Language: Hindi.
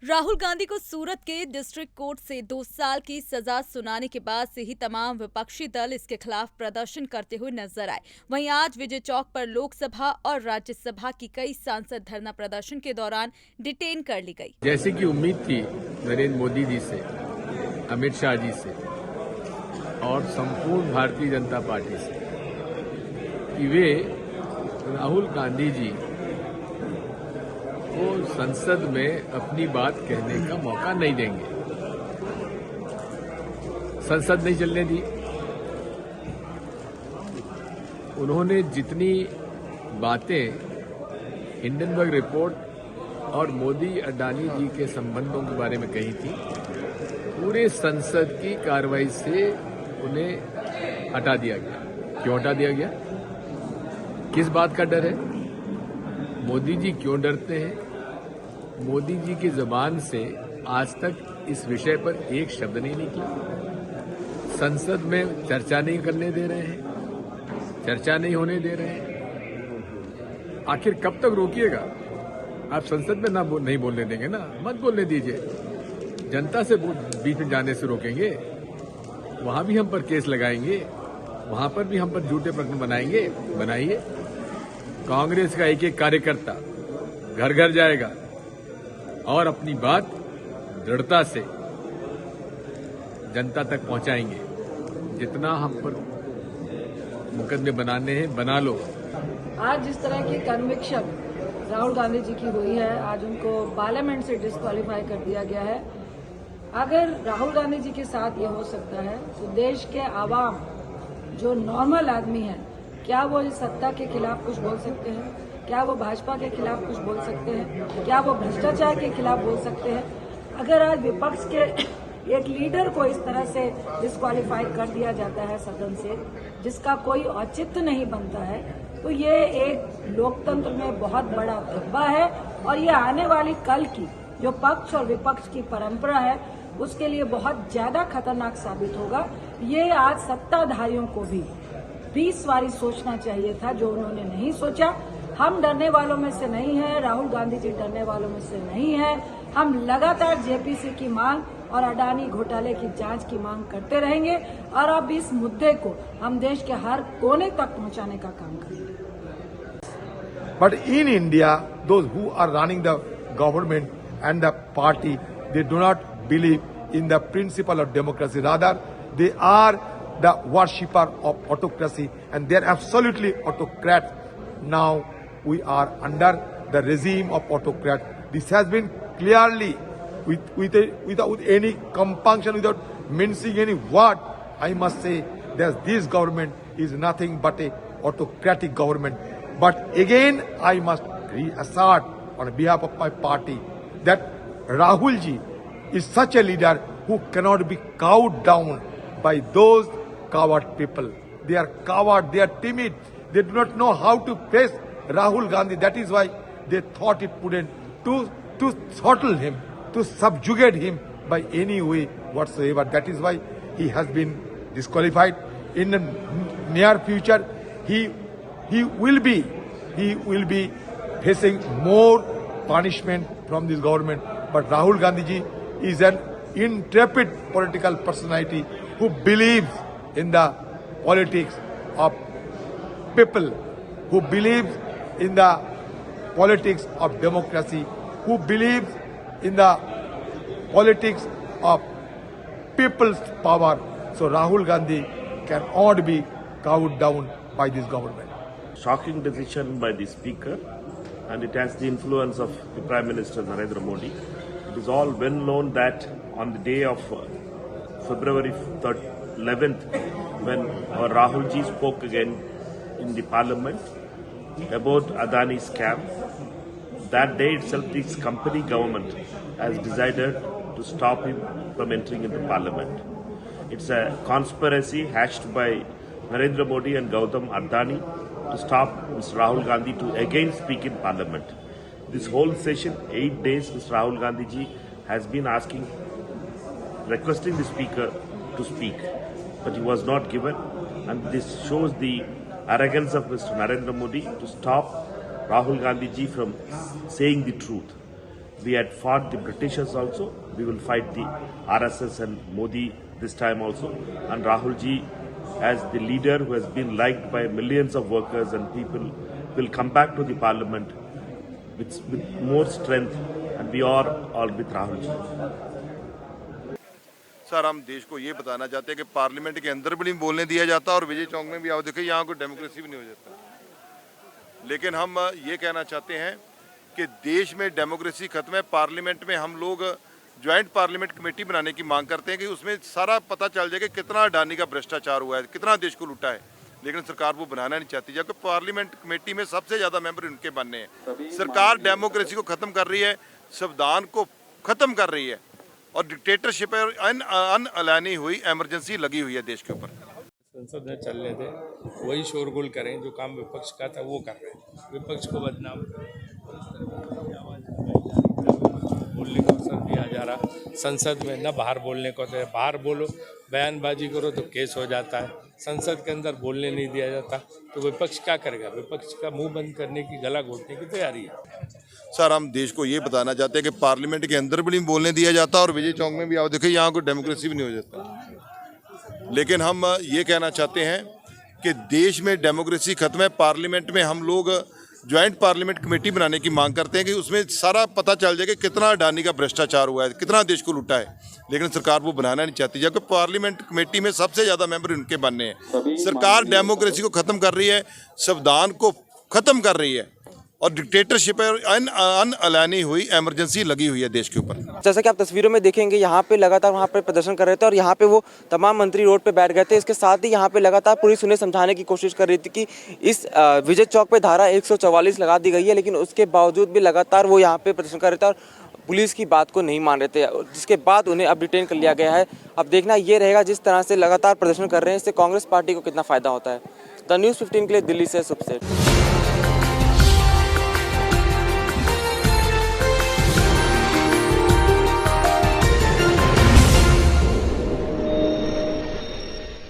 राहुल गांधी को सूरत के डिस्ट्रिक्ट कोर्ट से 2 साल की सजा सुनाने के बाद से ही तमाम विपक्षी दल इसके खिलाफ प्रदर्शन करते हुए नजर आए। वहीं आज विजय चौक पर लोकसभा और राज्यसभा की कई सांसद धरना प्रदर्शन के दौरान डिटेन कर ली गई। जैसे कि उम्मीद थी नरेंद्र मोदी जी से, अमित शाह जी से और संपूर्ण भारतीय जनता पार्टी से कि वे राहुल गांधी जी को संसद में अपनी बात कहने का मौका नहीं देंगे। संसद नहीं चलने दी। उन्होंने जितनी बातें हिंडनबर्ग रिपोर्ट और मोदी अडानी जी के संबंधों के बारे में कही थी, पूरे संसद की कार्रवाई से उन्हें हटा दिया गया। क्यों हटा दिया गया? किस बात का डर है? मोदी जी क्यों डरते हैं? मोदी जी की जुबान से आज तक इस विषय पर एक शब्द नहीं निकला। संसद में चर्चा नहीं करने दे रहे हैं, चर्चा नहीं होने दे रहे हैं। आखिर कब तक रोकिएगा? आप संसद में नहीं बोलने देंगे ना, मत बोलने दीजिए। जनता से बीच में जाने से रोकेंगे, वहां भी हम पर केस लगाएंगे, वहां पर भी हम पर झूठे प्रकरण बनाएंगे। बनाइए। कांग्रेस का एक एक कार्यकर्ता घर घर जाएगा और अपनी बात दृढ़ता से जनता तक पहुंचाएंगे। जितना हम पर मुकदमे बनाने हैं बना लो। आज जिस तरह की कन्विक्शन राहुल गांधी जी की हुई है, आज उनको पार्लियामेंट से डिस्क्वालीफाई कर दिया गया है। अगर राहुल गांधी जी के साथ ये हो सकता है तो देश के आवाम जो नॉर्मल आदमी है, क्या वो इस सत्ता के खिलाफ कुछ बोल सकते हैं? क्या वो भाजपा के खिलाफ कुछ बोल सकते हैं? क्या वो भ्रष्टाचार के खिलाफ बोल सकते हैं? अगर आज विपक्ष के एक लीडर को इस तरह से डिस्क्वालीफाई कर दिया जाता है सदन से, जिसका कोई औचित्य नहीं बनता है, तो ये एक लोकतंत्र में बहुत बड़ा धब्बा है और ये आने वाली कल की जो पक्ष और विपक्ष की परंपरा है उसके लिए बहुत ज्यादा खतरनाक साबित होगा। ये आज सत्ताधारियों को भी 20 बारी सोचना चाहिए था, जो उन्होंने नहीं सोचा। हम डरने वालों में से नहीं है, राहुल गांधी जी डरने वालों में से नहीं है। हम लगातार जेपीसी की मांग और अडानी घोटाले की जांच की मांग करते रहेंगे और अब इस मुद्दे को हम देश के हर कोने तक पहुंचाने का काम करेंगे। But in India, those who are running the government and the party, they do not believe in the principle of democracy. Rather, they are the worshipper of autocracy, and they are absolutely autocrats. Now we are under the regime of autocrat. This has been clearly, without any compunction, without mincing any word, I must say that this government is nothing but a autocratic government. But again, I must reassert on behalf of my party that Rahul ji is such a leader who cannot be cowed down by those coward people. They are coward, they are timid, they do not know how to face Rahul Gandhi. That is why they thought it prudent to throttle him, to subjugate him by any way whatsoever. That is why he has been disqualified. In the near future, he will be facing more punishment from this government. But Rahul Gandhi ji is an intrepid political personality who believes in the politics of people, who believes in the politics of democracy, who believes in the politics of people's power. So Rahul Gandhi cannot be cowed down by this government. Shocking decision by the Speaker, and it has the influence of the Prime Minister Narendra Modi. It is all well known that on the day of February 11th, when Rahul ji spoke again in the Parliament about Adani scam, that day itself this company government has decided to stop him from entering into Parliament. It's a conspiracy hatched by Narendra Modi and Gautam Adani to stop Mr. Rahul Gandhi to again speak in Parliament. This whole session, 8 days, Mr. Rahul Gandhi ji has been requesting the Speaker to speak, but he was not given, and this shows the arrogance of Mr. Narendra Modi to stop Rahul Gandhi ji from saying the truth. We had fought the Britishers also. We will fight the RSS and Modi this time also. And Rahul ji, as the leader who has been liked by millions of workers and people, will come back to the parliament with more strength, and we are all with Rahul ji. Sir, हम देश को ये बताना चाहते हैं कि पार्लियामेंट के अंदर भी नहीं बोलने दिया जाता और विजय चौक में भी आओ देखिए यहाँ कोई डेमोक्रेसी भी नहीं हो जाता। लेकिन हम ये कहना चाहते हैं कि देश में डेमोक्रेसी खत्म है। पार्लियामेंट में हम लोग ज्वाइंट पार्लियामेंट कमेटी बनाने की मांग करते हैं कि उसमें सारा पता चल जाए कि कितना अडानी का भ्रष्टाचार हुआ है, कितना देश को लूटा है। लेकिन सरकार वो बनाना नहीं चाहती, जबकि पार्लियामेंट कमेटी में सबसे ज़्यादा मेंबर उनके बनने हैं। सरकार डेमोक्रेसी को ख़त्म कर रही है, संविधान को ख़त्म कर रही है और डिक्टेटरशिप और अनअलानी हुई इमरजेंसी लगी हुई है देश के ऊपर। संसद में चलने दें, वही शोरगुल करें जो काम विपक्ष का था वो कर रहे हैं, विपक्ष को बदनाम बोलने को अवसर दिया जा रहा संसद में, न बाहर बोलने को। तो बाहर बोलो, बयानबाजी करो तो केस हो जाता है, संसद के अंदर बोलने नहीं दिया जाता, तो विपक्ष क्या करेगा? विपक्ष का मुंह बंद करने की, गला घोटने की तैयारी है। सर, हम देश को ये बताना चाहते हैं कि पार्लियामेंट के अंदर भी नहीं बोलने दिया जाता और विजय चौक में भी आओ देखिए यहाँ कोई डेमोक्रेसी भी नहीं हो जाता। लेकिन हम ये कहना चाहते हैं कि देश में डेमोक्रेसी खत्म है। पार्लियामेंट में हम लोग ज्वाइंट पार्लियामेंट कमेटी बनाने की मांग करते हैं कि उसमें सारा पता चल जाए कि कितना अडानी का भ्रष्टाचार हुआ है, कितना देश को लूटा है। लेकिन सरकार वो बनाना नहीं चाहती, जबकि पार्लियामेंट कमेटी में सबसे ज़्यादा मेंबर उनके बनने हैं। सरकार डेमोक्रेसी को ख़त्म कर रही है, संविधान को ख़त्म कर रही है और डिक्टेटरशिप और अनअलानी हुई इमरजेंसी लगी हुई है देश के ऊपर। जैसा कि आप तस्वीरों में देखेंगे, यहाँ पे लगातार वहाँ पे प्रदर्शन कर रहे थे और यहाँ पे वो तमाम मंत्री रोड पे बैठ गए थे। इसके साथ ही यहाँ पे लगातार पुलिस उन्हें समझाने की कोशिश कर रही थी कि इस विजय चौक पे धारा 144 लगा दी गई है, लेकिन उसके बावजूद भी लगातार वो यहाँ पे प्रदर्शन कर रहे थे और पुलिस की बात को नहीं मान रहे थे, जिसके बाद उन्हें अब डिटेन कर लिया गया है। अब देखना ये रहेगा जिस तरह से लगातार प्रदर्शन कर रहे हैं इससे कांग्रेस पार्टी को कितना फायदा होता है। द न्यूज़ 15 के लिए दिल्ली से सुपसेट।